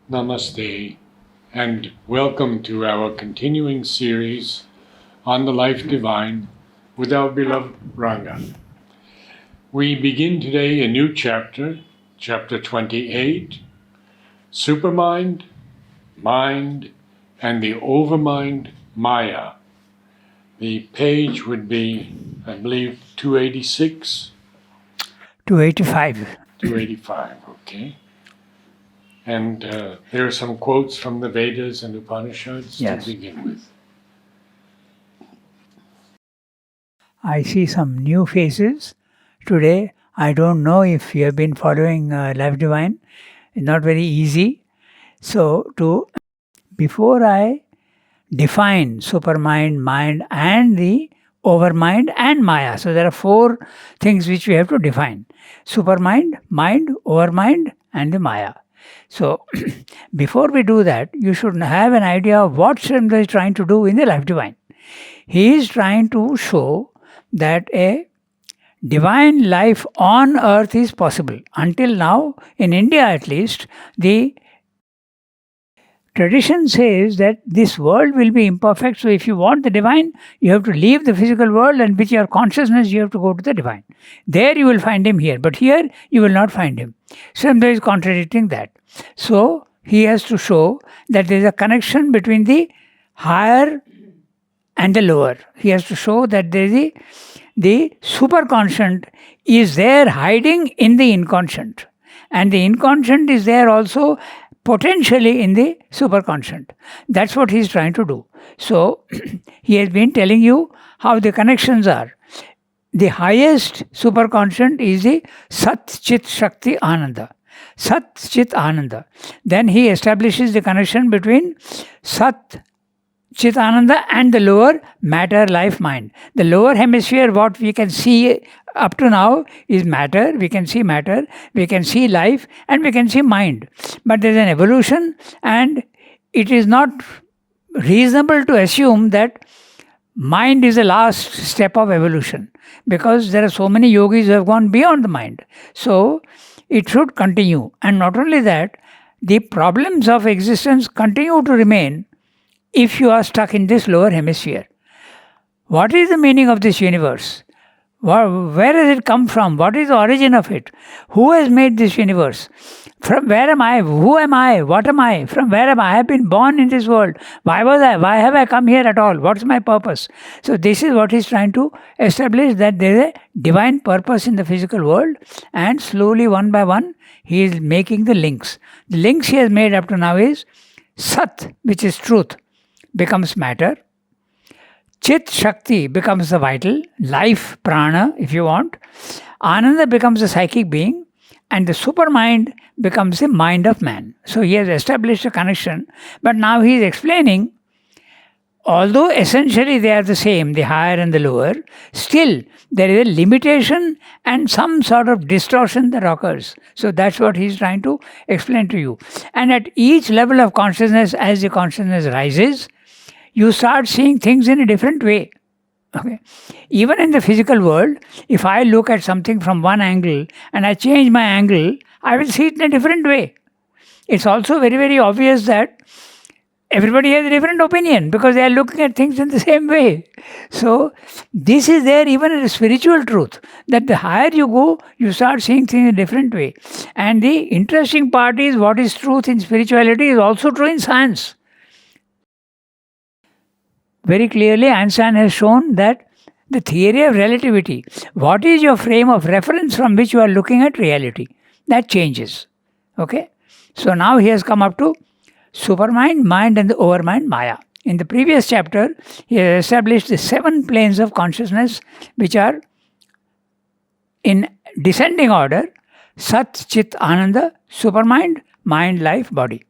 Namaste, and welcome to our continuing series on the life divine with our beloved Ranganath. We begin today a new chapter, chapter 28, Supermind, Mind, and the Overmind Maya. The page would be, I believe, 286? 285. 285, okay. And there are some quotes from the Vedas and Upanishads Yes. to begin with. I see some new faces today. I don't know if you have been following Life Divine. It's not very easy. So, before I define supermind, mind, and the overmind and Maya. So, there are four things which we have to define: supermind, mind, overmind, and the Maya. So, before we do that, you should have an idea of what Srimad is trying to do in the Life Divine. He is trying to show that a divine life on earth is possible. Until now, in India at least, the tradition says that this world will be imperfect, so if you want the divine, you have to leave the physical world, and with your consciousness you have to go to the divine. There you will find him here, but here you will not find him. Srimad is contradicting that. So he has to show that there is a connection between the higher and the lower. He has to show that there is the superconscient is there hiding in the inconscient, and the inconscient is there also potentially in the superconscient. That's what he's trying to do. So he has been telling you how the connections are. The highest superconscient is the Sat Chit Shakti Ananda. Sat Chit Ananda. Then he establishes the connection between Sat Chit Ananda and the lower matter, life, mind. The lower hemisphere, what we can see up to now is matter. We can see matter, we can see life, and we can see mind. But there is an evolution, and it is not reasonable to assume that mind is the last step of evolution, because there are so many yogis who have gone beyond the mind. So it should continue. And not only that, the problems of existence continue to remain if you are stuck in this lower hemisphere. What is the meaning of this universe? Where has it come from? What is the origin of it? Who has made this universe? From where am I? Who am I? What am I? From where am I? I have been born in this world. Why was I? Why have I come here at all? What's my purpose? So this is what he's trying to establish, that there is a divine purpose in the physical world, and slowly, one by one, he is making the links. The links he has made up to now is Sat, which is truth, becomes matter. Chit Shakti becomes the vital, life, prana, if you want. Ananda becomes the psychic being, and the supermind becomes the mind of man. So he has established a connection, but now he is explaining, although essentially they are the same, the higher and the lower, still there is a limitation and some sort of distortion that occurs. So that's what he is trying to explain to you. And at each level of consciousness, as the consciousness rises, you start seeing things in a different way. Okay. Even in the physical world, if I look at something from one angle and I change my angle, I will see it in a different way. It's also very, very obvious that everybody has a different opinion because they are looking at things in the same way. So this is there even in a spiritual truth, that the higher you go, you start seeing things in a different way. And the interesting part is, what is truth in spirituality is also true in science. Very clearly, Einstein has shown that the theory of relativity, what is your frame of reference from which you are looking at reality, that changes. Okay? So now he has come up to supermind, mind, and the overmind, Maya. In the previous chapter, he has established the 7 planes of consciousness, which are in descending order: Sat, Chit, Ananda, supermind, mind, life, body.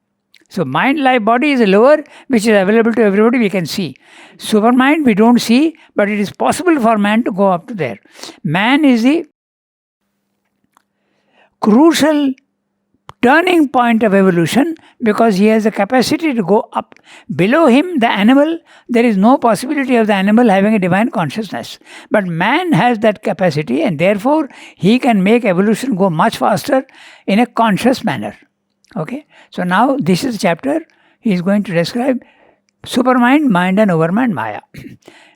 So mind, life, body is a lower, which is available to everybody, we can see. Supermind we don't see, but it is possible for man to go up to there. Man is the crucial turning point of evolution, because he has the capacity to go up. Below him, the animal, there is no possibility of the animal having a divine consciousness. But man has that capacity, and therefore he can make evolution go much faster in a conscious manner. Okay, so now this is the chapter. He is going to describe supermind, mind and overmind, Maya.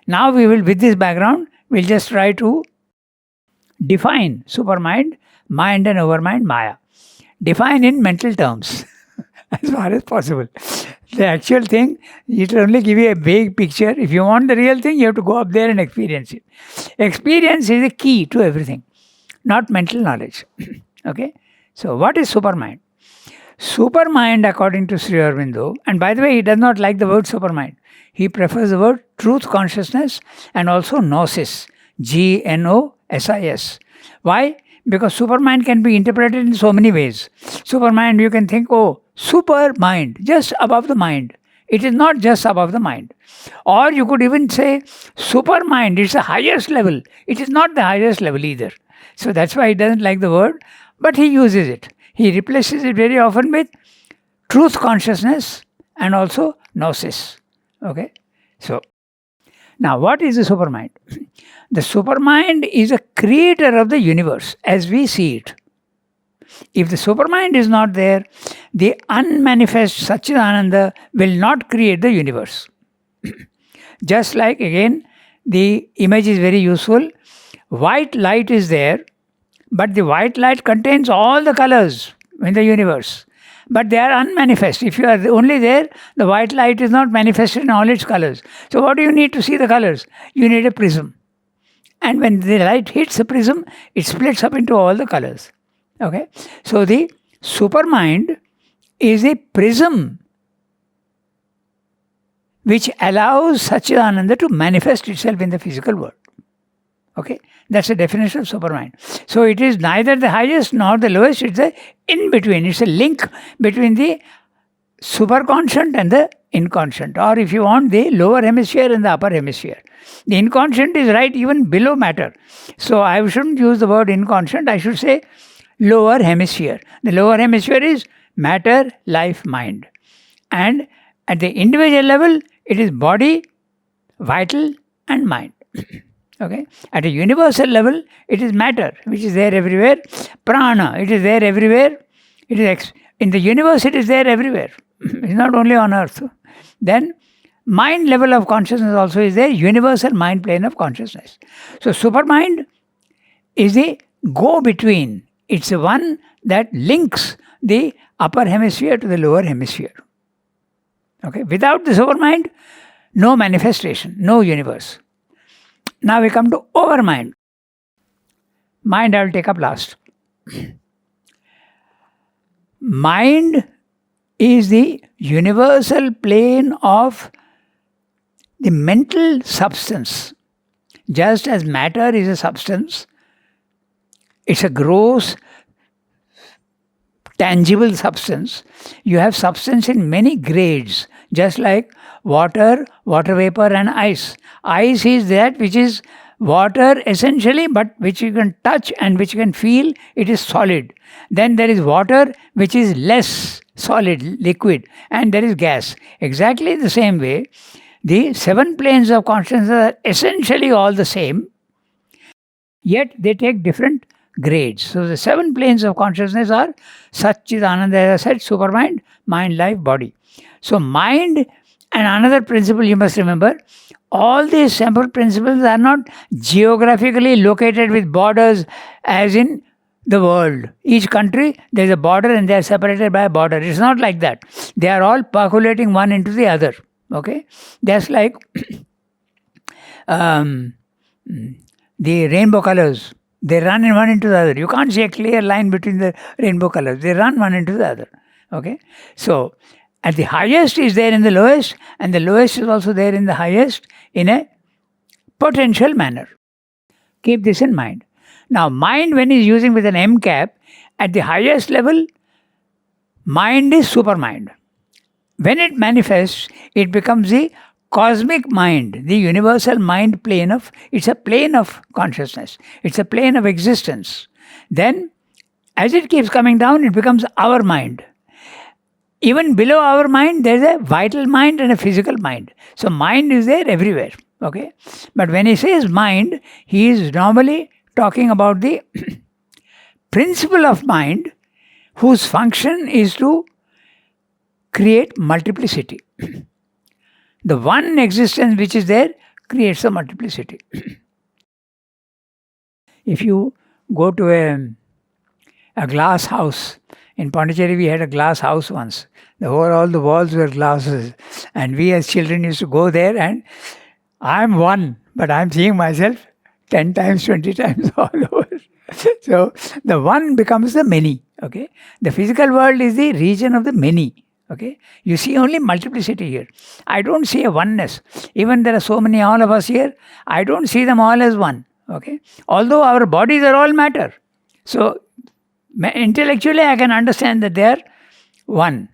Now we will, with this background, we'll just try to define supermind, mind and overmind, Maya. Define in mental terms as far as possible. The actual thing, it will only give you a vague picture. If you want the real thing, you have to go up there and experience it. Experience is the key to everything, not mental knowledge. Okay? So what is supermind? Supermind, according to Sri Aurobindo, and by the way, he does not like the word supermind. He prefers the word truth consciousness and also gnosis, Gnosis. Why? Because supermind can be interpreted in so many ways. Supermind, you can think, oh, super mind, just above the mind. It is not just above the mind. Or you could even say, supermind, it's the highest level. It is not the highest level either. So that's why he doesn't like the word, but he uses it. He replaces it very often with truth consciousness and also gnosis. Okay? So, now what is the supermind? The supermind is a creator of the universe as we see it. If the supermind is not there, the unmanifest Satchidananda will not create the universe. Just like, again, the image is very useful. White light is there, but the white light contains all the colors in the universe. But they are unmanifest. If you are only there, the white light is not manifested in all its colors. So what do you need to see the colors? You need a prism. And when the light hits the prism, it splits up into all the colors. Okay? So the supermind is a prism which allows Satchidananda to manifest itself in the physical world. Okay? That's the definition of supermind. So it is neither the highest nor the lowest, it's a in-between. It's a link between the superconscient and the inconscient. Or if you want, the lower hemisphere and the upper hemisphere. The inconscient is right even below matter. So I shouldn't use the word inconscient, I should say lower hemisphere. The lower hemisphere is matter, life, mind. And at the individual level, it is body, vital and mind. Okay? At a universal level, it is matter, which is there everywhere. Prana, it is there everywhere. It is in the universe, it is there everywhere. It's not only on earth. Then, mind level of consciousness also is there, universal mind plane of consciousness. So, supermind is the go-between. It's the one that links the upper hemisphere to the lower hemisphere. Okay? Without the supermind, no manifestation, no universe. Now we come to overmind. Mind I will take up last. Mind is the universal plane of the mental substance. Just as matter is a substance, it's a gross, tangible substance. You have substance in many grades, just like water, water vapor and ice. Ice is that which is water essentially, but which you can touch and which you can feel, it is solid. Then there is water which is less solid, liquid, and there is gas. Exactly the same way, the 7 planes of consciousness are essentially all the same, yet they take different grades. So the 7 planes of consciousness are Satchidananda, as I said, supermind, mind, life, body. So mind and another principle you must remember, all these simple principles are not geographically located with borders as in the world. Each country, there is a border and they are separated by a border. It's not like that. They are all percolating one into the other. Okay? Just like the rainbow colors. They run in one into the other. You can't see a clear line between the rainbow colors. They run one into the other. Okay? So, at the highest is there in the lowest, and the lowest is also there in the highest in a potential manner. Keep this in mind. Now, mind, when is using with an M cap, at the highest level, mind is supermind. When it manifests, it becomes the cosmic mind, the universal mind plane of, it's a plane of consciousness. It's a plane of existence. Then, as it keeps coming down, it becomes our mind. Even below our mind, there is a vital mind and a physical mind. So mind is there everywhere. Okay? But when he says mind, he is normally talking about the principle of mind whose function is to create multiplicity. The one existence which is there creates a multiplicity. If you go to a glass house, in Pondicherry we had a glass house once. All the walls were glasses, and we as children used to go there, and I'm one, but I'm seeing myself 10 times, 20 times all over. So the one becomes the many. Okay, the physical world is the region of the many. Okay, you see only multiplicity here. I don't see a oneness. Even there are so many, all of us here, I don't see them all as one. Okay, although our bodies are all matter. So intellectually I can understand that they are one,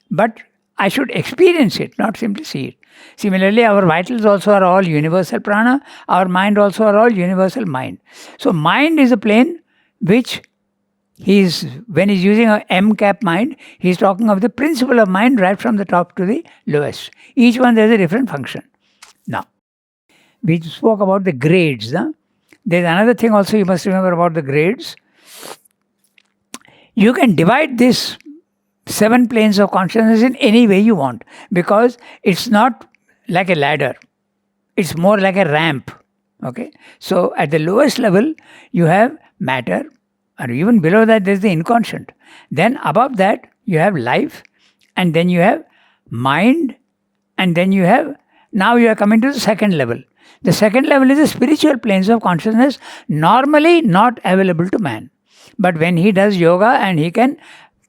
but I should experience it, not simply see it. Similarly, our vitals also are all universal prana, our mind also are all universal mind. So mind is a plane which when he's using a M-cap mind, he's talking of the principle of mind right from the top to the lowest. Each one has a different function. Now, we spoke about the grades. Huh? There's another thing also you must remember about the grades. You can divide this 7 planes of consciousness in any way you want, because it's not like a ladder. It's more like a ramp. Okay. So at the lowest level, you have matter, and even below that there's the inconscient. Then above that you have life, and then you have mind, and then you have, now you are coming to the second level. The second level is the spiritual planes of consciousness, normally not available to man. But when he does yoga and he can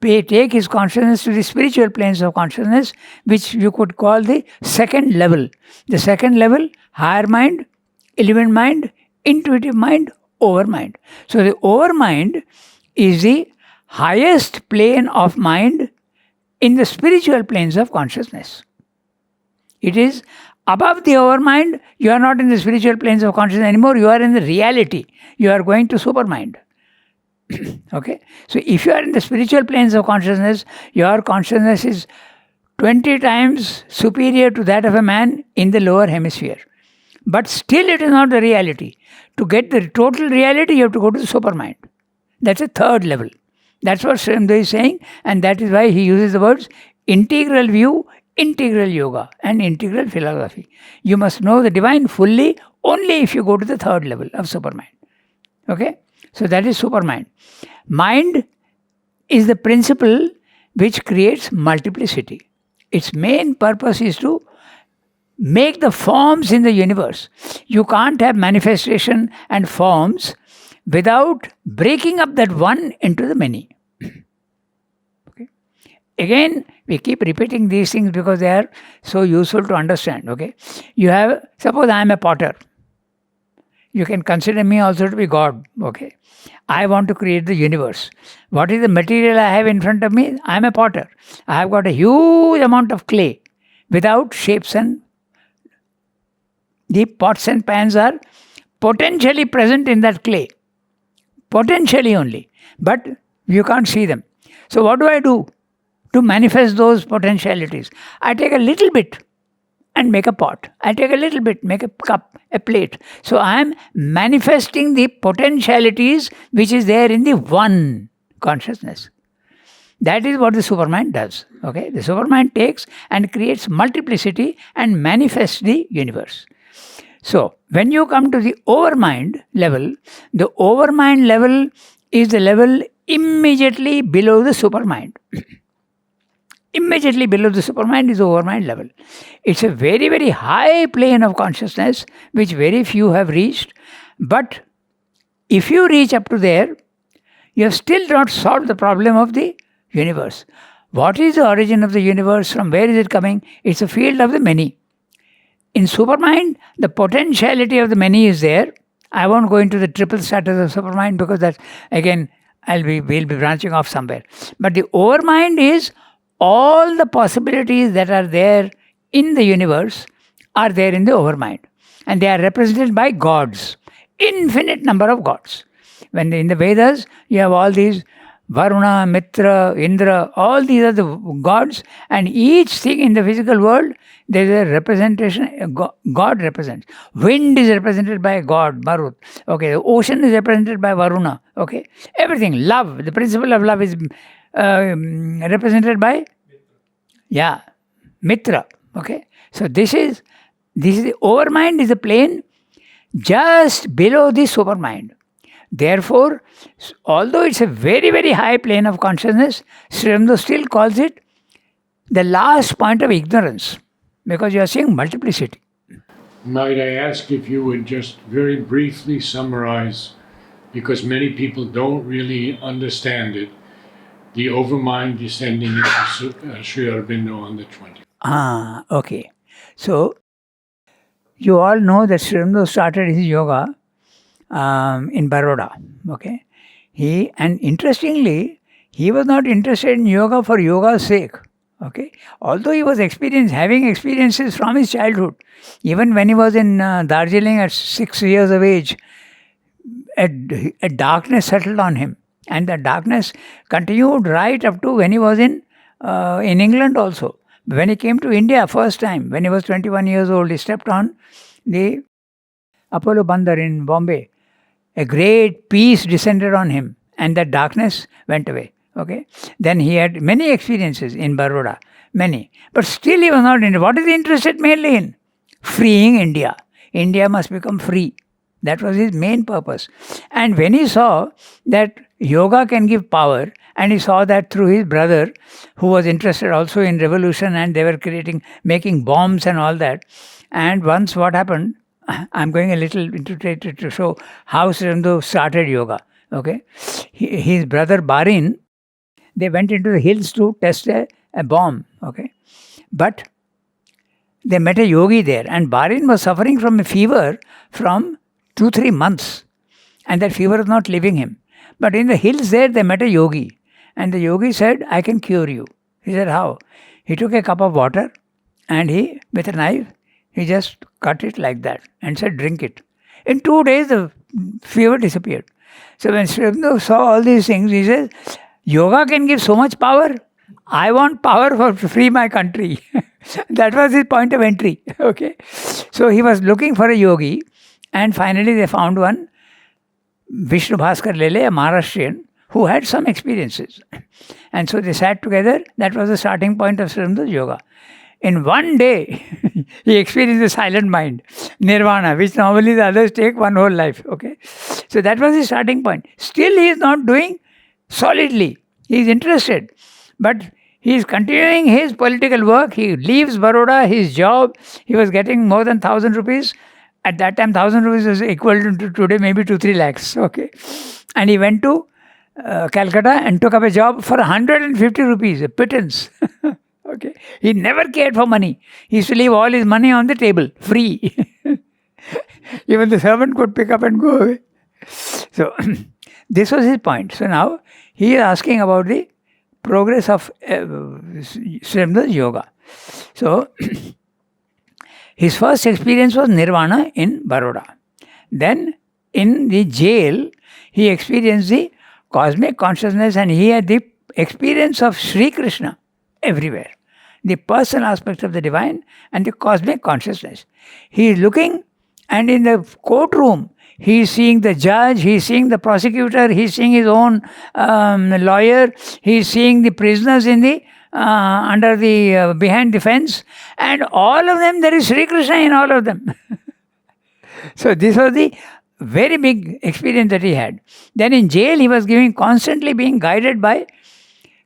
take his consciousness to the spiritual planes of consciousness, which you could call the second level. The second level, higher mind, element mind, intuitive mind, overmind. So the overmind is the highest plane of mind in the spiritual planes of consciousness. It is above the overmind. You are not in the spiritual planes of consciousness anymore. You are in the reality. You are going to supermind. Okay, so if you are in the spiritual planes of consciousness, your consciousness is 20 times superior to that of a man in the lower hemisphere. But still it is not the reality. To get the total reality, you have to go to the supermind. That's a third level. That's what Srimdo is saying, and that is why he uses the words integral view, integral yoga, and integral philosophy. You must know the divine fully only if you go to the third level of supermind. Okay? So that is supermind. Mind is the principle which creates multiplicity. Its main purpose is to make the forms in the universe. You can't have manifestation and forms without breaking up that one into the many. Okay. Again, we keep repeating these things because they are so useful to understand. Okay. Suppose I am a potter. You can consider me also to be God. Okay. I want to create the universe. What is the material I have in front of me? I am a potter. I have got a huge amount of clay without shapes, and the pots and pans are potentially present in that clay. Potentially only. But you can't see them. So what do I do to manifest those potentialities? I take a little bit and make a pot. I take a little bit, make a cup, a plate. So I am manifesting the potentialities which is there in the one consciousness. That is what the supermind does. Okay, the supermind takes and creates multiplicity and manifests the universe. So when you come to the overmind level, the overmind level is the level immediately below the supermind. Immediately below the supermind is the overmind level. It's a very, very high plane of consciousness which very few have reached. But if you reach up to there, you have still not solved the problem of the universe. What is the origin of the universe? From where is it coming? It's a field of the many. In supermind, the potentiality of the many is there. I won't go into the triple status of supermind because that, again, we'll be branching off somewhere. But the overmind is all the possibilities that are there in the universe are there in the overmind. And they are represented by gods. Infinite number of gods. When in the Vedas, you have all these Varuna, Mitra, Indra, all these are the gods, and each thing in the physical world, there is a representation, God represents. Wind is represented by God, Marut. Okay, the ocean is represented by Varuna. Okay, everything, love, the principle of love is represented by Yeah, Mitra. Okay. So this is the overmind is a plane just below the supermind. Therefore, although it's a very, very high plane of consciousness, Sri Aurobindo still calls it the last point of ignorance, because you are seeing multiplicity. Might I ask if you would just very briefly summarize, because many people don't really understand it, the overmind descending into Sri Aurobindo on the 20th. Okay. So, you all know that Sri Aurobindo started his yoga in Baroda. Okay. And interestingly, he was not interested in yoga for yoga's sake. Okay. Although he was having experiences from his childhood, even when he was in Darjeeling at 6 years of age, a darkness settled on him, and the darkness continued right up to when he was in England also. When he came to India first time, when he was 21 years old, he stepped on the Apollo Bandar in Bombay. A great peace descended on him, and that darkness went away. Okay. Then he had many experiences in Baroda, many. But still he was not interested. What is he interested mainly in? Freeing India. India must become free. That was his main purpose. And when he saw that yoga can give power, and he saw that through his brother, who was interested also in revolution, and they were making bombs and all that. And once what happened, I'm going a little into it to show how Sri Aurobindo started yoga. Okay, his brother Barin, they went into the hills to test a bomb. Okay, but they met a yogi there, and Barin was suffering from a fever from 2-3 months, and that fever was not leaving him. But in the hills there, they met a yogi, and the yogi said, "I can cure you." He said, "How?" He took a cup of water, and he, with a knife, he just cut it like that and said, "Drink it." In 2 days, the fever disappeared. So when Sri Aurobindo saw all these things, he says, yoga can give so much power. I want power to free my country. That was his point of entry. Okay. So he was looking for a yogi, and finally they found one, Vishnu Bhaskar Lele, a Maharashtrian, who had some experiences. And so they sat together. That was the starting point of Sri Aurobindo's yoga. In one day, he experienced the silent mind, nirvana, which normally the others take one whole life. Okay, so that was his starting point. Still, he is not doing solidly. He is interested, but he is continuing his political work. He leaves Baroda, his job. He was getting more than 1,000 rupees. At that time, 1,000 rupees is equivalent to today, maybe 2-3 lakhs. Okay, and he went to Calcutta and took up a job for 150 rupees, a pittance. Okay. He never cared for money. He used to leave all his money on the table, free. Even the servant could pick up and go away. So, this was his point. So now, he is asking about the progress of Sri Aurobindo's yoga. So, his first experience was nirvana in Baroda. Then, in the jail, he experienced the cosmic consciousness, and he had the experience of Sri Krishna everywhere. The personal aspect of the divine and the cosmic consciousness. He is looking, and in the courtroom, he is seeing the judge, he is seeing the prosecutor, he is seeing his own lawyer, he is seeing the prisoners in the under the behind the fence, and all of them, there is Sri Krishna in all of them. So this was the very big experience that he had. Then in jail, he was constantly being guided by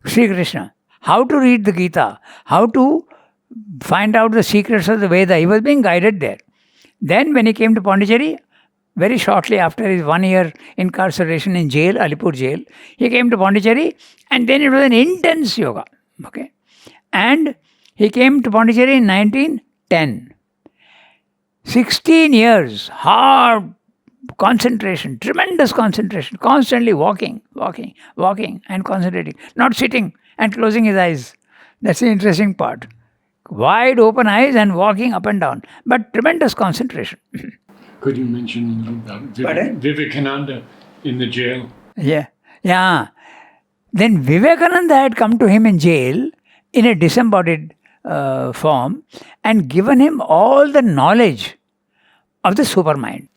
Sri Krishna. How to read the Gita, how to find out the secrets of the Veda. He was being guided there. Then when he came to Pondicherry, very shortly after his 1 year incarceration in jail, Alipur jail, he came to Pondicherry, and then it was an intense yoga. Okay, and he came to Pondicherry in 1910. 16 years, hard concentration, tremendous concentration, constantly walking and concentrating, not sitting and closing his eyes. That's the interesting part. Wide open eyes and walking up and down, but tremendous concentration. Could you mention a little about Vivekananda in the jail? Yeah. Then Vivekananda had come to him in jail in a disembodied form and given him all the knowledge of the supermind.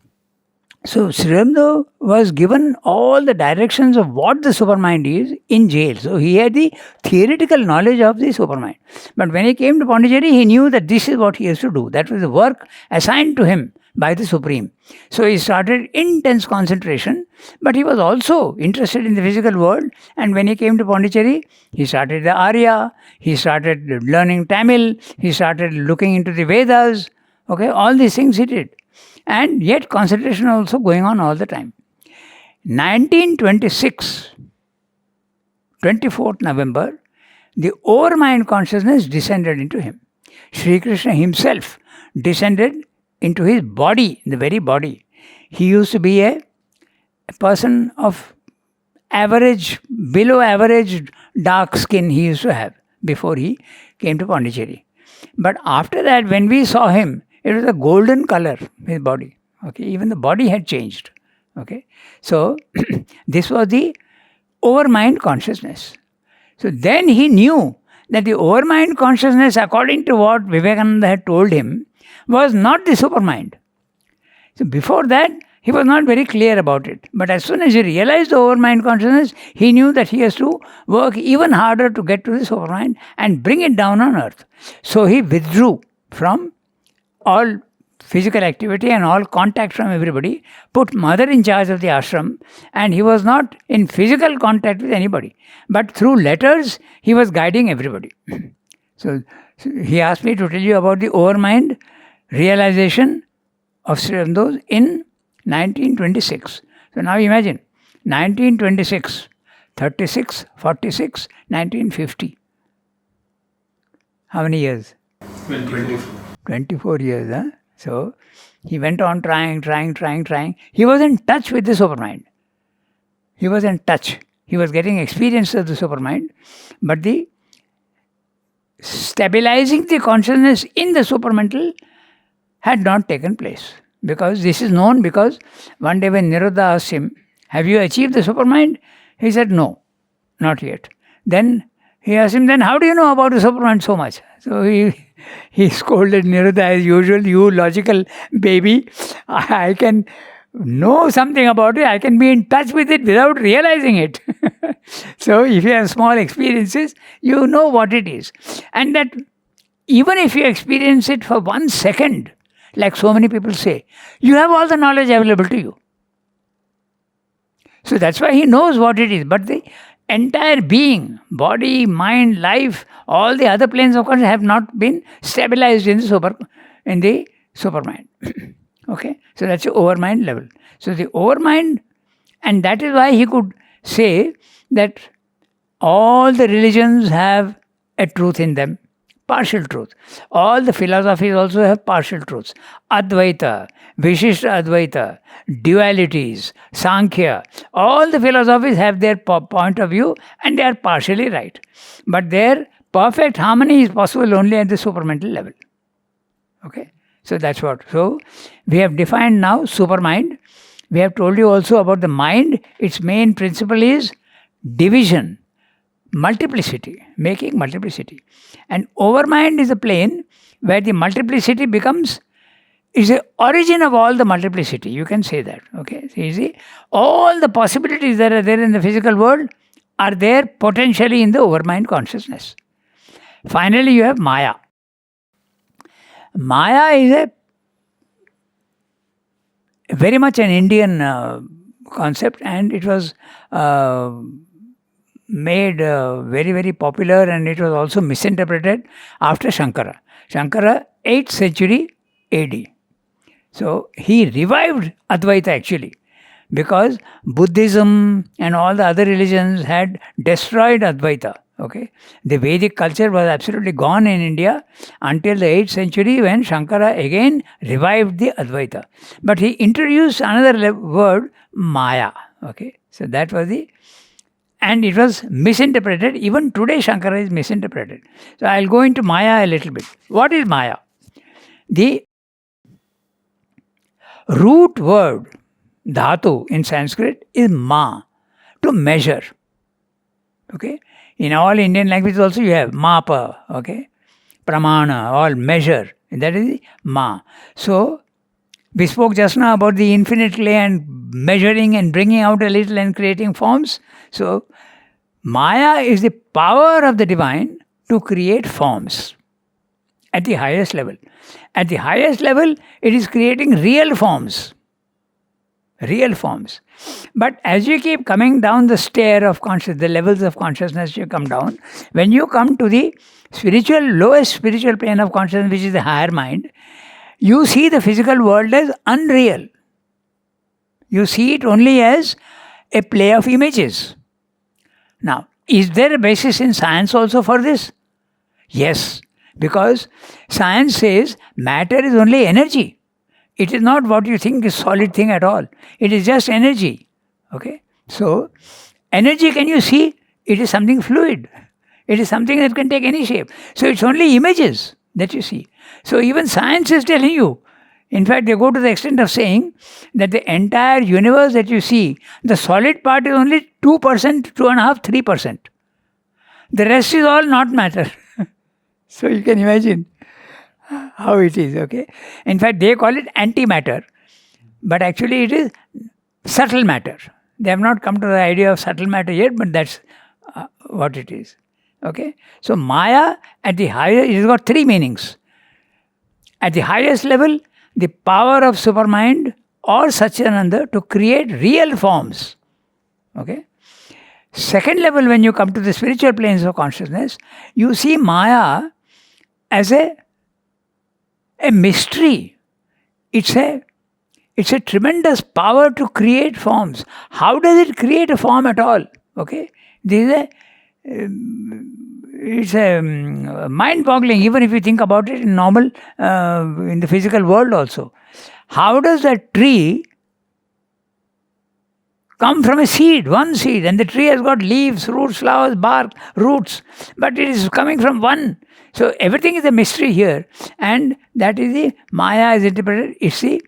So Sri Aurobindo was given all the directions of what the supermind is in jail. So he had the theoretical knowledge of the supermind. But when he came to Pondicherry, he knew that this is what he has to do. That was the work assigned to him by the Supreme. So he started intense concentration, but he was also interested in the physical world. And when he came to Pondicherry, he started the Arya, he started learning Tamil, he started looking into the Vedas. Okay, all these things he did. And yet concentration also going on all the time. 1926, 24th November, the overmind consciousness descended into him. Sri Krishna himself descended into his body, the very body. He used to be a person of average, below average dark skin he used to have before he came to Pondicherry. But after that, when we saw him, it was a golden color, his body. Okay, even the body had changed. Okay, so this was the overmind consciousness. So then he knew that the overmind consciousness, according to what Vivekananda had told him, was not the supermind. So before that, he was not very clear about it. But as soon as he realized the overmind consciousness, he knew that he has to work even harder to get to the supermind and bring it down on earth. So he withdrew from all physical activity and all contact from everybody, put mother in charge of the ashram, and he was not in physical contact with anybody. But through letters, he was guiding everybody. So he asked me to tell you about the overmind realization of Sri Aurobindo in 1926. So now imagine, 1926, 36, 46, 1950. How many years? 24 years, huh? So he went on trying. He was in touch with the supermind. He was in touch. He was getting experience of the supermind. But the stabilizing the consciousness in the supermental had not taken place. Because this is known because one day when Narad asked him, have you achieved the supermind? He said, no, not yet. Then he asked him, then how do you know about the supermind so much? So he scolded Narada as usual, you logical baby. I can know something about it. I can be in touch with it without realizing it. So if you have small experiences, you know what it is. And that even if you experience it for 1 second, like so many people say, you have all the knowledge available to you. So that's why he knows what it is. But the entire being, body, mind, life, all the other planes of consciousness have not been stabilized in the supermind. Okay, so that's the overmind level. So the overmind, and that is why he could say that all the religions have a truth in them, partial truth. All the philosophies also have partial truths. Advaita, Vishishta Advaita, dualities, Sankhya, all the philosophies have their point of view and they are partially right. But their perfect harmony is possible only at the supermental level. Okay, so that's what. So we have defined now supermind. We have told you also about the mind. Its main principle is division, multiplicity, making multiplicity. And overmind is a plane where the multiplicity is the origin of all the multiplicity. You can say that. Okay, so you see, all the possibilities that are there in the physical world are there potentially in the overmind consciousness. Finally, you have Maya. Maya is a very much an Indian concept, and it was made very, very popular, and it was also misinterpreted after Shankara. Shankara, 8th century AD. So he revived Advaita actually, because Buddhism and all the other religions had destroyed Advaita. Okay, the Vedic culture was absolutely gone in India until the 8th century when Shankara again revived the Advaita. But he introduced another word, Maya. Okay, so that was and it was misinterpreted. Even today Shankara is misinterpreted. So I'll go into Maya a little bit. What is Maya? The root word, dhatu in Sanskrit, is ma, to measure. Okay, in all Indian languages also you have mapa, okay, pramana, all measure. That is ma. So We spoke just now about the infinite clay and measuring and bringing out a little and creating forms. So, Maya is the power of the divine to create forms at the highest level. At the highest level, it is creating real forms. Real forms. But as you keep coming down the stair of consciousness, the levels of consciousness you come down, when you come to the lowest spiritual plane of consciousness, which is the higher mind, you see the physical world as unreal. You see it only as a play of images. Now, is there a basis in science also for this? Yes, because science says matter is only energy. It is not what you think is solid thing at all. It is just energy. Okay? So, energy, can you see? It is something fluid. It is something that can take any shape. So, it's only images that you see. So, even science is telling you. In fact, they go to the extent of saying that the entire universe that you see, the solid part is only 2%, 2.5%, 3%. The rest is all not matter. So, you can imagine how it is, okay? In fact, they call it antimatter, but actually it is subtle matter. They have not come to the idea of subtle matter yet, but that's what it is, okay? So, Maya at the highest, it has got three meanings. At the highest level, the power of supermind or Satchidananda to create real forms, okay? Second level, when you come to the spiritual planes of consciousness, you see Maya as a mystery. It's a tremendous power to create forms. How does it create a form at all? Okay, it's a mind-boggling. Even if you think about it in normal, in the physical world also. How does a tree come from a seed, one seed, and the tree has got leaves, roots, flowers, bark, roots, but it is coming from one. So everything is a mystery here, and that is the Maya is interpreted. It's the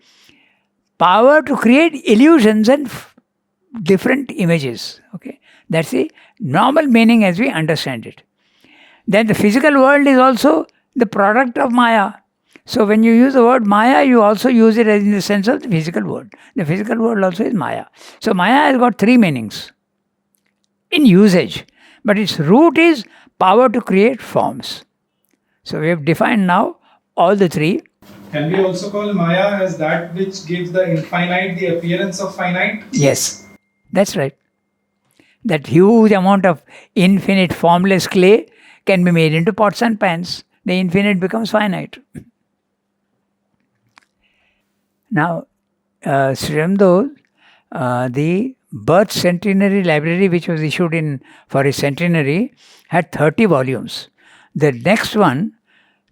power to create illusions and different images. Okay, that's the normal meaning as we understand it. Then the physical world is also the product of Maya. So when you use the word Maya, you also use it as in the sense of the physical world. The physical world also is Maya. So Maya has got three meanings in usage, but its root is power to create forms. So we have defined now all the three. Can we also call Maya as that which gives the infinite the appearance of finite? Yes, that's right. That huge amount of infinite formless clay can be made into pots and pans. The infinite becomes finite. Now, Srimdo, the birth centenary library which was issued for his centenary had 30 volumes. The next one,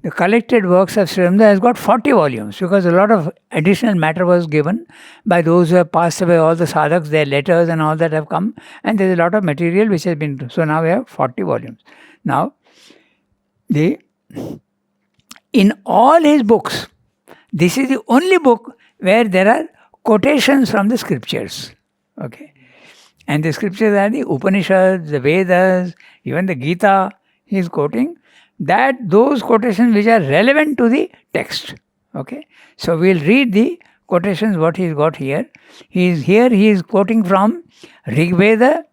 the collected works of Srimdo, has got 40 volumes because a lot of additional matter was given by those who have passed away, all the sadhaks, their letters and all that have come, and there is a lot of material which has been, so now we have 40 volumes. Now, in all his books, this is the only book where there are quotations from the scriptures. Okay, and the scriptures are the Upanishads, the Vedas, even the Gita. He is quoting those quotations which are relevant to the text. Okay, so we'll read the quotations what he's got here. He is quoting from Rig Veda,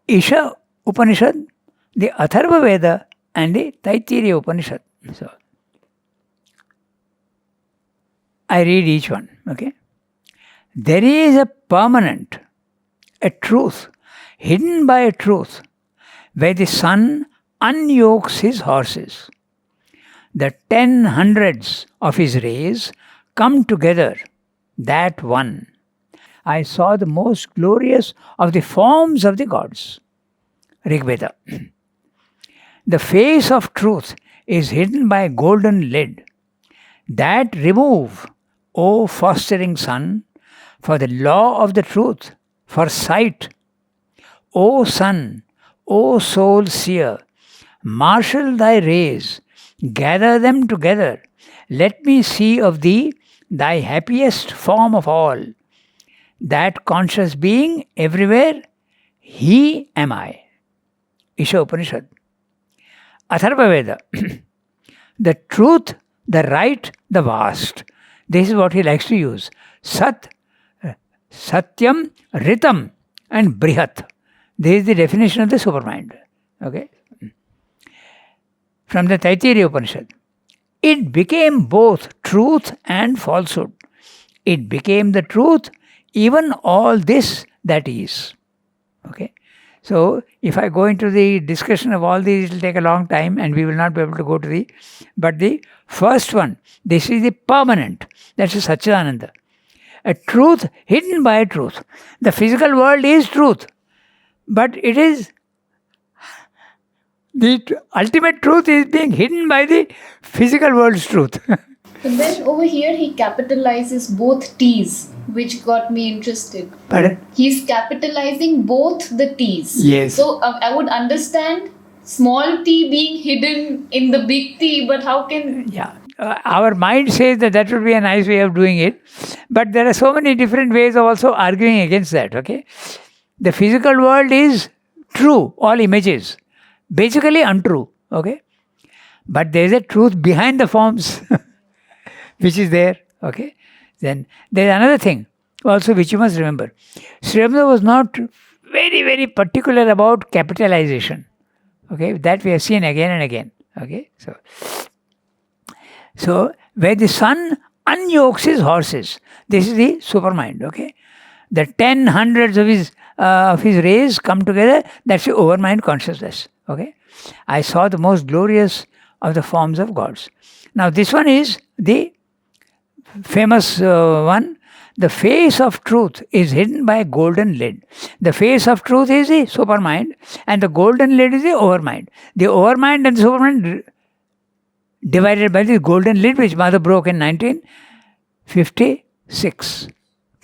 Isha Upanishad, the Atharva Veda, and the Taittiriya Upanishad. So I read each one. Okay, there is a permanent, a truth, hidden by a truth, where the sun unyokes his horses. The 10 hundreds of his rays come together, that one. I saw the most glorious of the forms of the gods. Rig Veda. The face of truth is hidden by a golden lid. That remove, O fostering sun, for the law of the truth, for sight. O sun, O soul seer, marshal thy rays, gather them together. Let me see of thee thy happiest form of all. That conscious being everywhere, he am I. Isha Upanishad. Atharva Veda. The truth, the right, the vast. This is what he likes to use. Sat, Satyam, Ritam and Brihat. This is the definition of the supermind. Okay? From the Taittiriya Upanishad. It became both truth and falsehood. It became the truth, even all this that is. Okay? So, if I go into the discussion of all these, it will take a long time and we will not be able to go to the... But the first one, this is the permanent. That's a Satchidananda. A truth hidden by a truth. The physical world is truth. But it is... The ultimate truth is being hidden by the physical world's truth. But then over here he capitalizes both T's, which got me interested. Pardon? He's capitalizing both the T's. Yes. So I would understand small t being hidden in the big T, but how can... Yeah. Our mind says that would be a nice way of doing it. But there are so many different ways of also arguing against that. Okay? The physical world is true, all images. Basically untrue. Okay? But there is a truth behind the forms, which is there. Okay? Then there is another thing also which you must remember. Sri Aurobindo was not very, very particular about capitalization. Okay? That we have seen again and again. Okay? So where the sun unyokes his horses, this is the supermind. Okay? The 10 hundreds of his rays come together, that's the overmind consciousness. Okay? I saw the most glorious of the forms of gods. Now this one is the famous one. The face of truth is hidden by a golden lid. The face of truth is the supermind and the golden lid is the overmind. The overmind and the supermind divided by the golden lid which Mother broke in 1956.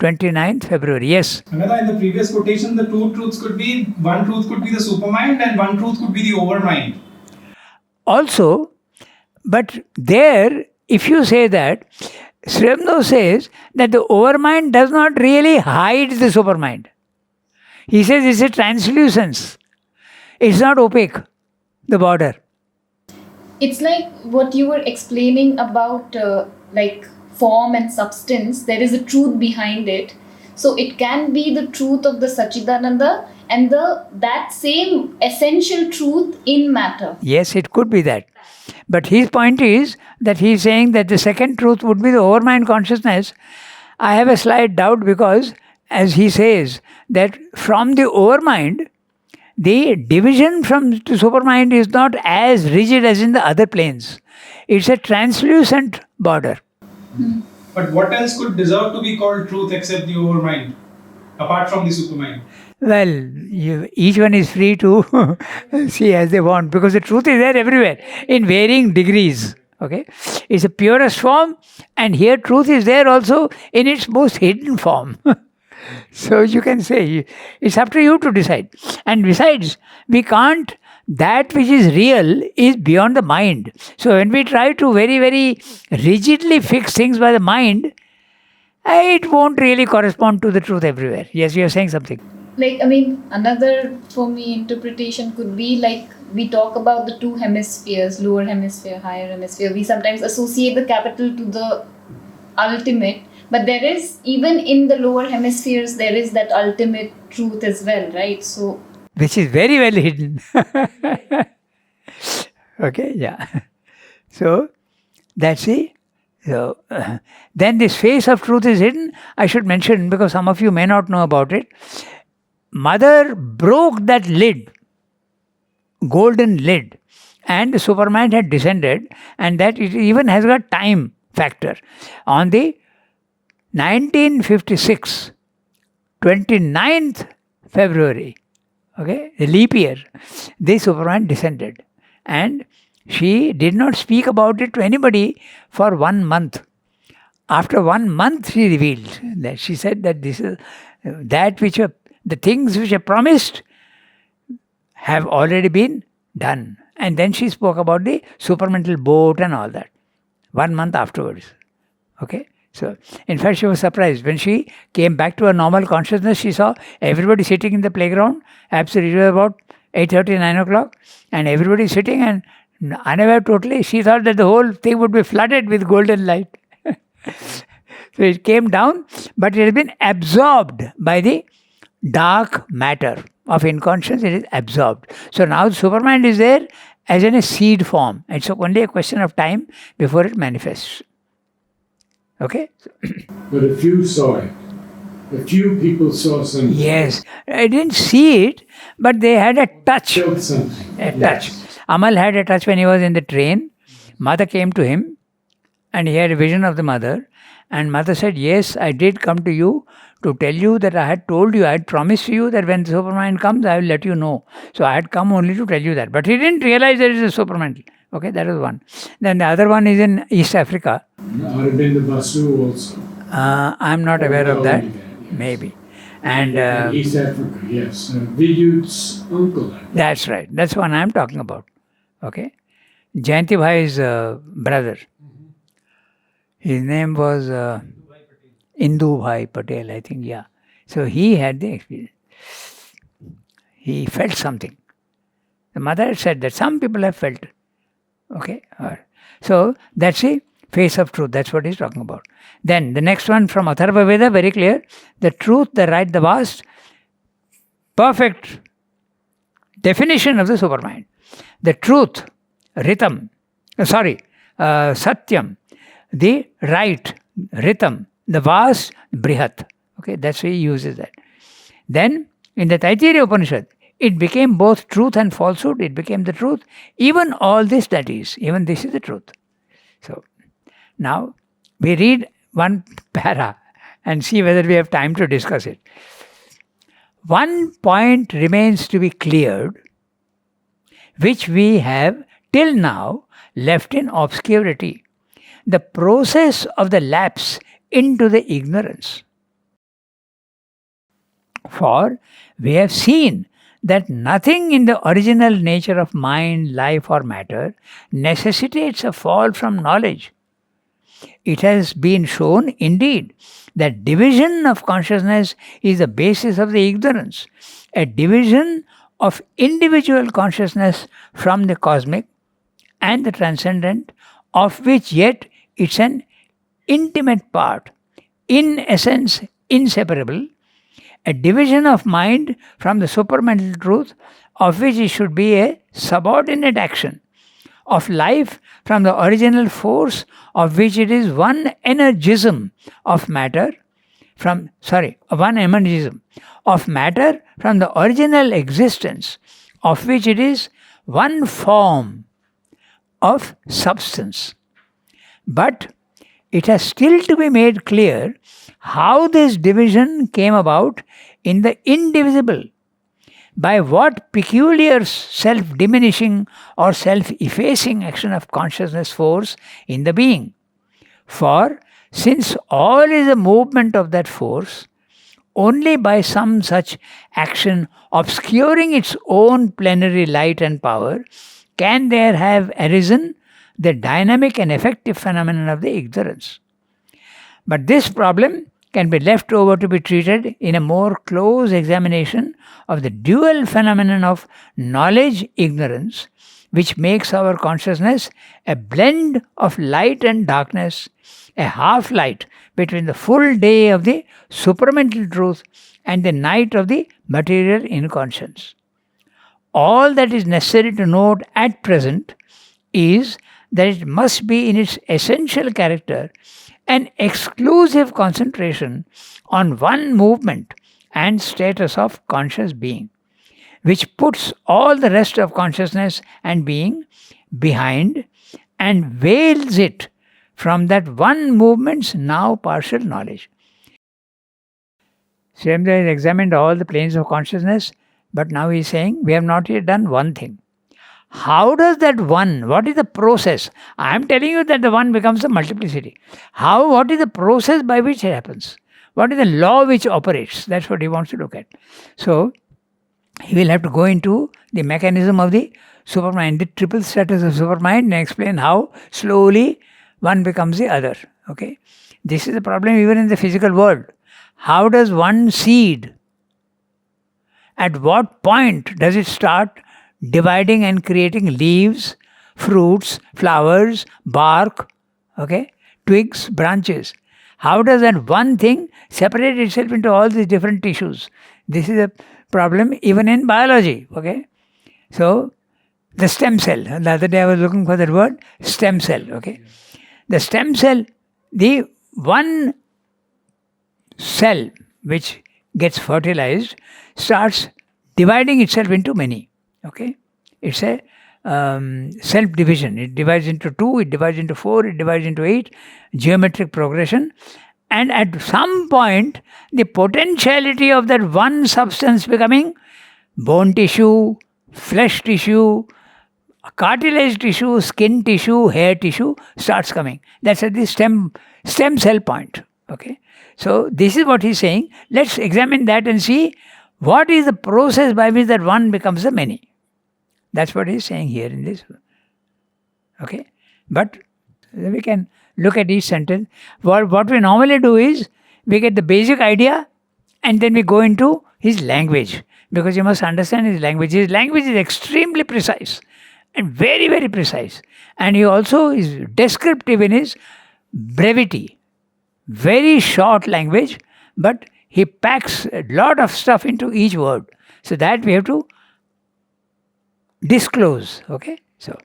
29th February. Yes. Another, in the previous quotation, the two truths could be, one truth could be the supermind and one truth could be the overmind. Also, but there, if you say that, Sri Aurobindo says that the overmind does not really hide the supermind. He says it's a translucence. It's not opaque, the border. It's like what you were explaining about like form and substance. There is a truth behind it. So it can be the truth of the Satchidananda and that same essential truth in matter. Yes, it could be that. But his point is that he is saying that the second truth would be the overmind consciousness. I have a slight doubt because, as he says, that from the overmind, the division from to supermind is not as rigid as in the other planes. It's a translucent border. But what else could deserve to be called truth except the overmind, apart from the supermind? Well, each one is free to see as they want because the truth is there everywhere in varying degrees. Okay, it's a purest form, and here truth is there also in its most hidden form. So you can say it's up to you to decide. And besides, we can't. That which is real is beyond the mind. So when we try to very, very rigidly fix things by the mind, it won't really correspond to the truth everywhere. Yes, you are saying something. Like, I mean, another for me interpretation could be like we talk about the two hemispheres, lower hemisphere, higher hemisphere. We sometimes associate the capital to the ultimate, but there is, even in the lower hemispheres, there is that ultimate truth as well, right? So, which is very well hidden. Okay, yeah. So, that's it. So, then this face of truth is hidden. I should mention, because some of you may not know about it, Mother broke that lid, golden lid, and the supermind had descended, and that it even has got time factor. On the 1956, 29th February, okay, the leap year, this supermind descended. And she did not speak about it to anybody for 1 month. After 1 month, she revealed that she said that this is that which the things which are promised have already been done. And then she spoke about the supramental boat and all that 1 month afterwards. Okay. So, in fact, she was surprised. When she came back to her normal consciousness, she saw everybody sitting in the playground. Absolutely, about 8:30, 9 o'clock. And everybody sitting and unaware totally. She thought that the whole thing would be flooded with golden light. So it came down, but it has been absorbed by the dark matter of inconscience. It is absorbed. So now the supermind is there as in a seed form. It's only a question of time before it manifests. Okay? But a few saw it. A few people saw something. Yes. I didn't see it, but they had a touch. Felt something. A touch. Amal had a touch when he was in the train. Mother came to him and he had a vision of the mother. And mother said, yes, I did come to you to tell you that I had told you, I had promised you that when the supermind comes, I will let you know. So I had come only to tell you that. But he didn't realize there is a supermind. Okay, that is one. Then the other one is in East Africa. Aurobindo Basu also. I'm not aware of that. Maybe. And East Africa, yes. Vidyut's uncle. That's right. That's one I'm talking about. Okay. Jayanti Bhai's brother. His name was Indu Bhai Patel, I think, yeah. So he had the experience. He felt something. The mother had said that some people have felt. Okay. So that's the face of truth. That's what he's talking about. Then the next one from Atharva Veda, very clear. The truth, the right, the vast. Perfect definition of the supermind. The truth, Ritam, Satyam. The right, Ritam. The vast, Brihat. Okay, that's why he uses that. Then, in the Taittiriya Upanishad, it became both truth and falsehood. It became the truth. Even all this that is, even this is the truth. So, now we read one para and see whether we have time to discuss it. One point remains to be cleared, which we have till now left in obscurity. The process of the lapse into the ignorance. For we have seen that nothing in the original nature of mind, life or matter necessitates a fall from knowledge. It has been shown indeed that division of consciousness is the basis of the ignorance, a division of individual consciousness from the cosmic and the transcendent, of which yet it's an intimate part, in essence inseparable, a division of mind from the supermental truth, of which it should be a subordinate action, of life from the original force, of which it is one energism of matter, one energism of matter from the original existence, of which it is one form of substance. But it has still to be made clear how this division came about in the indivisible, by what peculiar self-diminishing or self-effacing action of consciousness force in the being. For since all is a movement of that force, only by some such action obscuring its own plenary light and power can there have arisen the dynamic and effective phenomenon of the ignorance. But this problem can be left over to be treated in a more close examination of the dual phenomenon of knowledge-ignorance, which makes our consciousness a blend of light and darkness, a half-light between the full day of the supramental truth and the night of the material inconscience. All that is necessary to note at present is that it must be in its essential character an exclusive concentration on one movement and status of conscious being, which puts all the rest of consciousness and being behind and veils it from that one movement's now partial knowledge. Srimda has examined all the planes of consciousness, but now he is saying we have not yet done one thing. How does that one, what is the process? I am telling you that the one becomes a multiplicity. What is the process by which it happens? What is the law which operates? That's what he wants to look at. So, he will have to go into the mechanism of the supermind, the triple status of supermind, and explain how slowly one becomes the other. Okay? This is the problem even in the physical world. How does one seed, at what point does it start dividing and creating leaves, fruits, flowers, bark, okay, twigs, branches? How does that one thing separate itself into all these different tissues? This is a problem even in biology. Okay, so the stem cell. The other day I was looking for that word, stem cell. Okay, the stem cell, the one cell which gets fertilized starts dividing itself into many. Okay, it's a self-division. It divides into 2, it divides into 4, it divides into 8, geometric progression. And at some point, the potentiality of that one substance becoming bone tissue, flesh tissue, cartilage tissue, skin tissue, hair tissue starts coming. That's at the stem cell point. Okay, so this is what he's saying. Let's examine that and see what is the process by which that one becomes the many. That's what he's saying here in this. Okay, but we can look at each sentence. What we normally do is we get the basic idea and then we go into his language, because you must understand his language. His language is extremely precise and very, very precise. And he also is descriptive in his brevity. Very short language, but he packs a lot of stuff into each word. So that we have to disclose. Okay? So,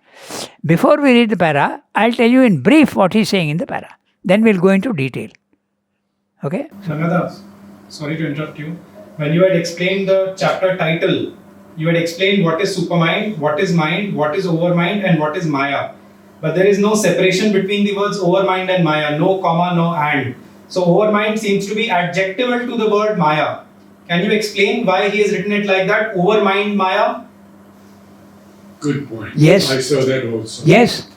before we read the para, I'll tell you in brief what he's saying in the para. Then we'll go into detail. Okay? Ranganath, sorry to interrupt you. When you had explained the chapter title, you had explained what is supermind, what is mind, what is overmind, and what is Maya. But there is no separation between the words overmind and Maya, no comma, no and. So overmind seems to be adjectival to the word Maya. Can you explain why he has written it like that? Overmind Maya? Good point. Yes. I saw that also. Yes.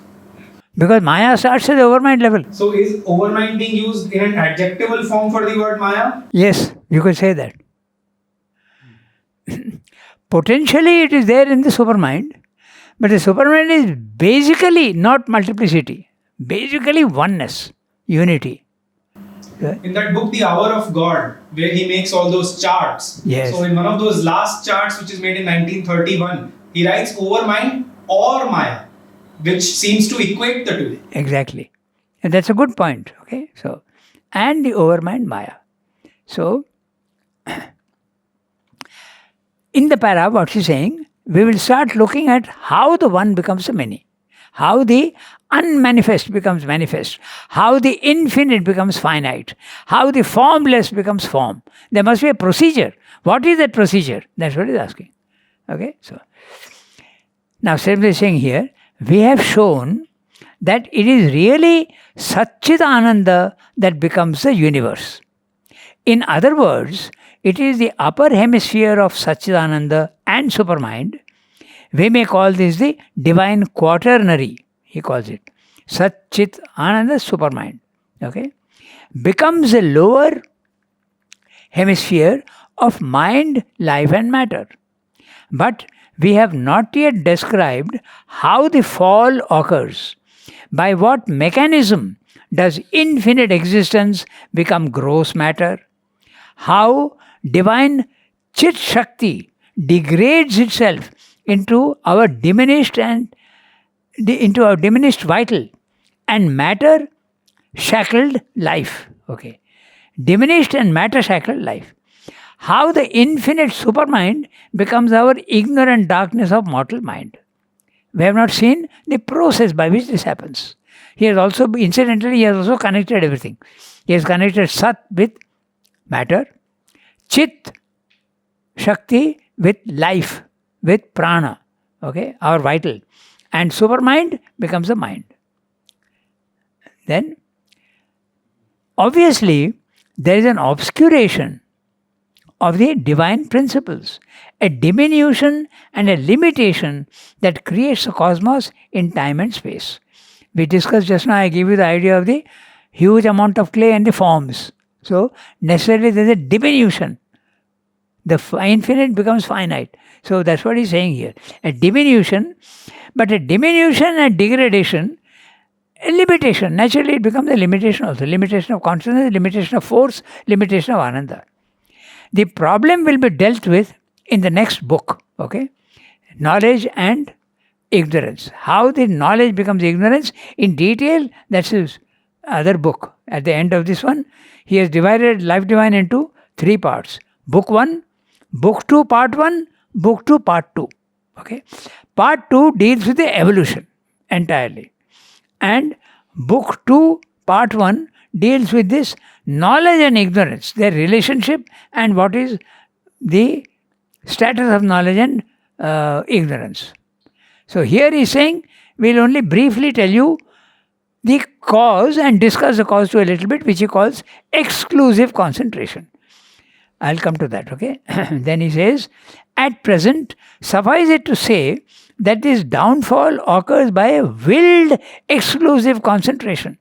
Because Maya starts at the overmind level. So is overmind being used in an adjectival form for the word Maya? Yes, you could say that. Potentially it is there in the supermind, but the supermind is basically not multiplicity, basically oneness, unity. In that book, The Hour of God, where he makes all those charts. Yes. So in one of those last charts, which is made in 1931, he writes overmind or Maya, which seems to equate the two. Exactly. And that's a good point. Okay. So, and the overmind Maya. So, in the para, what he's saying, we will start looking at how the one becomes a many, how the unmanifest becomes manifest, how the infinite becomes finite, how the formless becomes form. There must be a procedure. What is that procedure? That's what he's asking. Okay, so now simply saying here, we have shown that it is really Satchidananda that becomes the universe. In other words, it is the upper hemisphere of Satchidananda and Supermind. We may call this the divine quaternary, he calls it. Satchit Ananda Supermind. Okay? Becomes a lower hemisphere of mind, life and matter. But we have not yet described how the fall occurs. By what mechanism does infinite existence become gross matter? How divine Chit Shakti degrades itself into our diminished vital and matter shackled life. Okay, diminished and matter shackled life. How the infinite supermind becomes our ignorant darkness of mortal mind. We have not seen the process by which this happens. He has also, incidentally, he has also connected everything. He has connected Sat with matter, Chit, Shakti with life, with prana, okay, our vital. And supermind becomes the mind. Then, obviously, there is an obscuration of the divine principles, a diminution and a limitation that creates a cosmos in time and space. We discussed just now, I gave you the idea of the huge amount of clay and the forms. So, necessarily there is a diminution. The infinite becomes finite. So, that's what he's saying here. A diminution, but a diminution and degradation, a limitation. Naturally, it becomes a limitation also. Limitation of consciousness, limitation of force, limitation of Ananda. The problem will be dealt with in the next book. Okay? Knowledge and ignorance. How the knowledge becomes ignorance in detail, that's his other book. At the end of this one, he has divided Life Divine into 3 parts. Book 1, Book 2, Part 1, Book 2, Part 2. Okay. Part 2 deals with the evolution entirely. And Book 2, Part 1 deals with this knowledge and ignorance, their relationship, and what is the status of knowledge and ignorance. So here he is saying, we'll only briefly tell you the cause and discuss the cause to a little bit, which he calls exclusive concentration. I'll come to that, okay? Then he says, at present, suffice it to say that this downfall occurs by a willed exclusive concentration.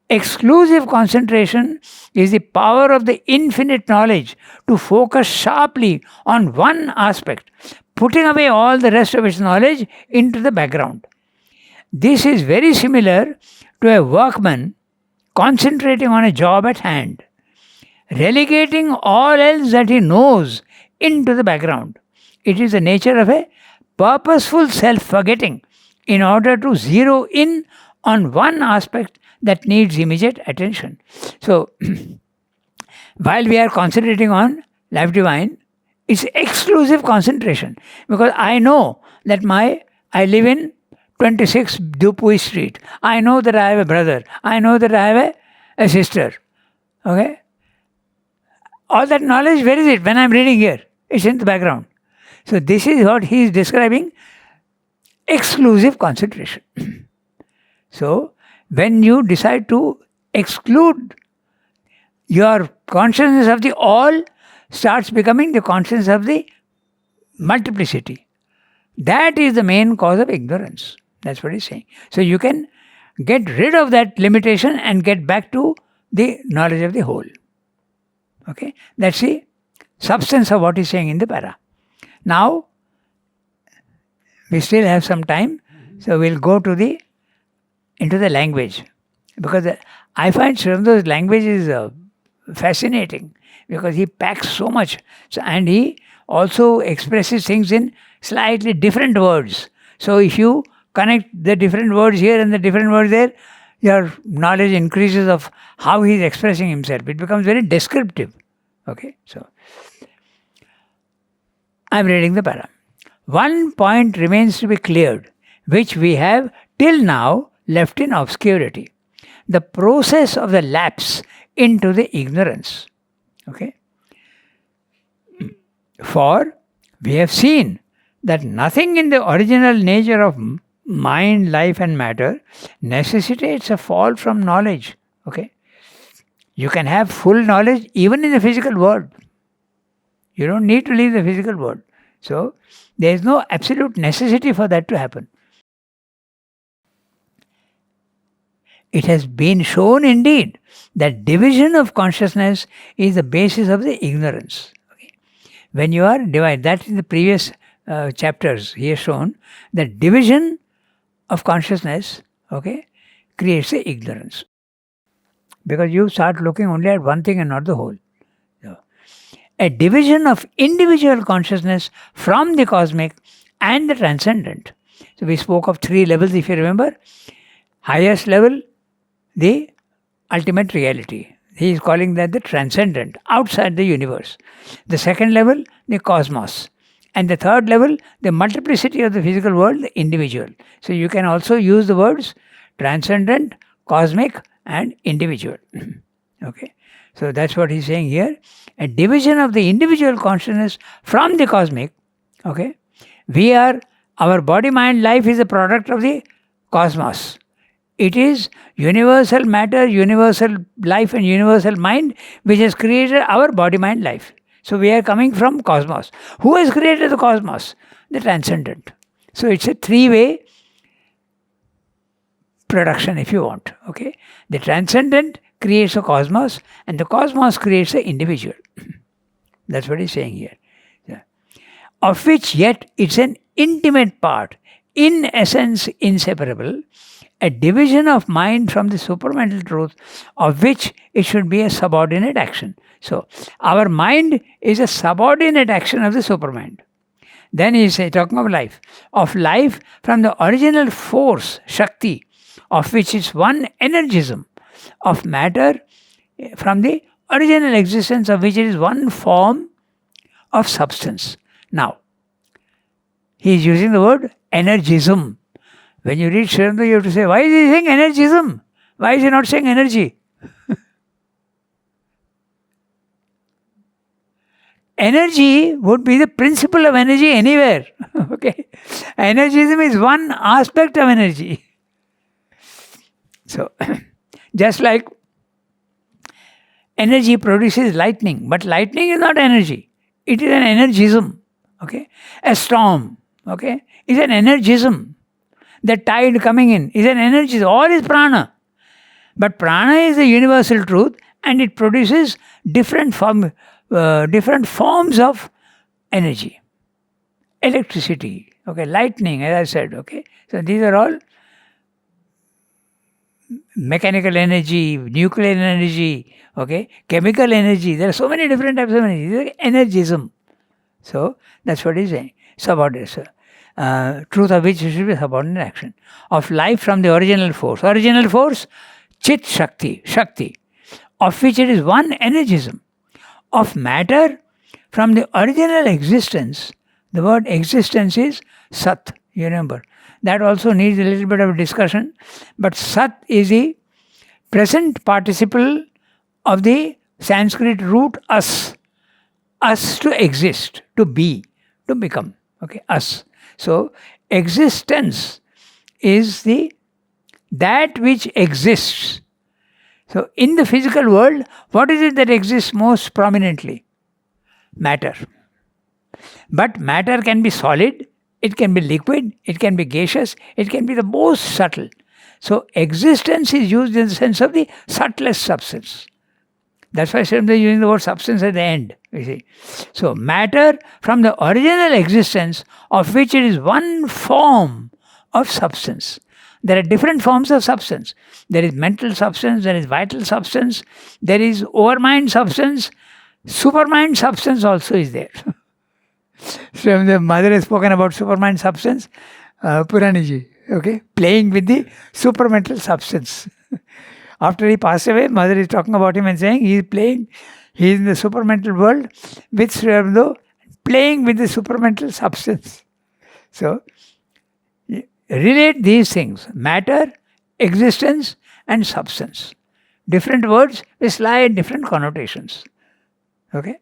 Exclusive concentration is the power of the infinite knowledge to focus sharply on one aspect, putting away all the rest of its knowledge into the background. This is very similar to a workman concentrating on a job at hand, relegating all else that he knows into the background. It is the nature of a purposeful self-forgetting in order to zero in on one aspect that needs immediate attention. So, while we are concentrating on Life Divine, it's exclusive concentration, because I know that I live in 26 Dupuy Street. I know that I have a brother. I know that I have a sister. Okay? All that knowledge, where is it? When I'm reading here, it's in the background. So this is what he is describing, exclusive concentration. So when you decide to exclude, your consciousness of the all starts becoming the consciousness of the multiplicity. That is the main cause of ignorance. That's what he's saying. So you can get rid of that limitation and get back to the knowledge of the whole. Okay? That's the substance of what he's saying in the para. Now, we still have some time, so we'll go to into the language. Because I find Srinivas's language is fascinating, because he packs so much. So, and he also expresses things in slightly different words. So if you connect the different words here and the different words there, your knowledge increases of how he is expressing himself. It becomes very descriptive. Okay, so I am reading the para. One point remains to be cleared, which we have till now left in obscurity. The process of the lapse into the ignorance. Okay. For we have seen that nothing in the original nature of mind, life and matter necessitates a fall from knowledge. Okay. You can have full knowledge even in the physical world. You don't need to leave the physical world. So there is no absolute necessity for that to happen. It has been shown indeed that division of consciousness is the basis of the ignorance. Okay. When you are divided, that in the previous chapters he has shown that division of consciousness, okay, creates the ignorance. Because you start looking only at one thing and not the whole. So, a division of individual consciousness from the cosmic and the transcendent. So we spoke of 3 levels, if you remember. Highest level, the ultimate reality. He is calling that the transcendent, outside the universe. The second level, the cosmos. And the third level, the multiplicity of the physical world, the individual. So you can also use the words transcendent, cosmic and individual. Okay. So that's what he's saying here. A division of the individual consciousness from the cosmic. Okay. Our body, mind, life is a product of the cosmos. It is universal matter, universal life and universal mind which has created our body, mind, life. So we are coming from cosmos. Who has created the cosmos? The transcendent. So it's a 3-way production, if you want. Okay. The transcendent creates a cosmos and the cosmos creates an individual. That's what he's saying here. Yeah. Of which yet it's an intimate part, in essence inseparable, a division of mind from the supramental truth, of which it should be a subordinate action. So, our mind is a subordinate action of the supermind. Then he is talking of life from the original force, Shakti, of which is one energism. of matter from the original existence of which it is one form of substance. Now, he is using the word energism. When you read Sri Aurobindo, you have to say, why is he saying energism? Why is he not saying energy? Energy would be the principle of energy anywhere. Okay, energism is one aspect of energy. So, just like energy produces lightning, but lightning is not energy. It is an energism. Okay, a storm. Okay, is an energism. The tide coming in is an energism. All is prana, but prana is a universal truth, and it produces different forms of energy. Electricity, okay, lightning, as I said, okay. So these are all mechanical energy, nuclear energy, okay, chemical energy. There are so many different types of energy. These are energism. So that's what he's saying. Subordinate, truth of which should be subordinate action. Of life from the original force. Original force, Chit Shakti, of which it is one energism. Of matter from the original existence. The word existence is Sat, you remember. That also needs a little bit of discussion. But Sat is the present participle of the Sanskrit root as. As to exist, to be, to become. Okay, as. So, existence is that which exists. So, in the physical world, what is it that exists most prominently? Matter. But matter can be solid, it can be liquid, it can be gaseous, it can be the most subtle. So, existence is used in the sense of the subtlest substance. That's why they're using the word substance at the end, you see. So, matter from the original existence of which it is one form of substance. There are different forms of substance. There is mental substance, there is vital substance, there is overmind substance, supermind substance also is there. So, the mother has spoken about supermind substance, Puraniji, okay, playing with the supermental substance. After he passed away, mother is talking about him and saying he is in the supermental world with Sri Aurobindo, playing with the supermental substance. So, relate these things, matter, existence and substance. Different words with slight different connotations. Okay?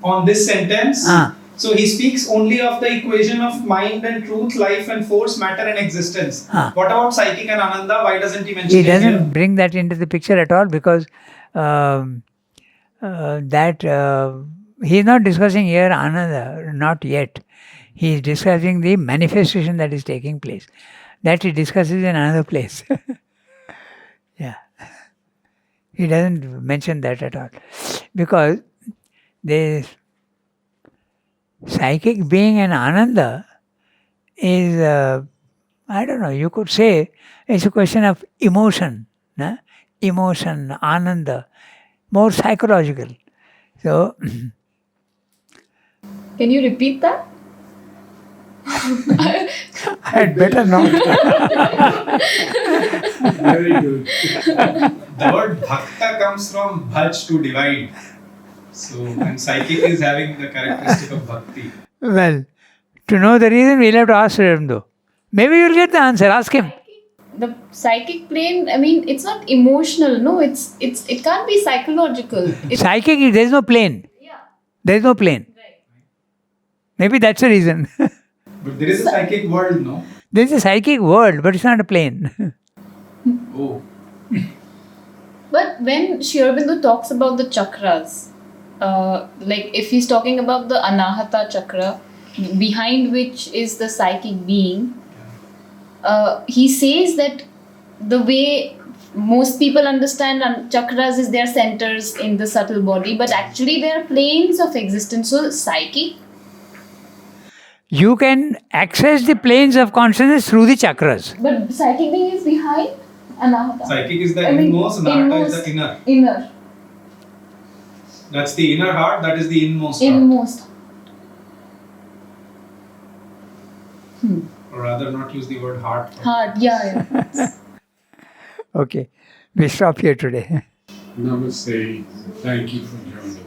On this sentence, so he speaks only of the equation of mind and truth, life and force, matter and existence. What about psychic and Ananda? Why doesn't he mention it here? He doesn't bring that into the picture at all because he is not discussing here Ananda, not yet. He is discussing the manifestation that is taking place. That he discusses in another place. Yeah. He doesn't mention that at all. Because the psychic being and Ananda is, I don't know, you could say it's a question of emotion. Emotion, Ananda, more psychological. So, Can you repeat that? I had better not. Very good. The word bhakta comes from bhaj, to divide. So, and psychic is having the characteristic of bhakti. Well, to know the reason, we'll have to ask him though. Maybe you'll get the answer. Ask him. The psychic plane, I mean, it's not emotional. No, it can't be psychological. Psychic, there's no plane. Yeah. There's no plane. Right. Maybe that's the reason. But there is a psychic world, no? There's a psychic world, but it's not a plane. Oh. But when Sri Aurobindo talks about the chakras, like if he's talking about the Anahata chakra, behind which is the psychic being, he says that the way most people understand chakras is their centers in the subtle body, but actually they are planes of existence. So psychic. You can access the planes of consciousness through the chakras. But psychic being is behind Anahata. Psychic is the inmost, Narada is the inner. Inner. That's the inner heart, that is the inmost heart. Inmost. Or rather, not use the word heart. Heart, yeah. Okay. We stop here today. Namaste. Thank you for joining.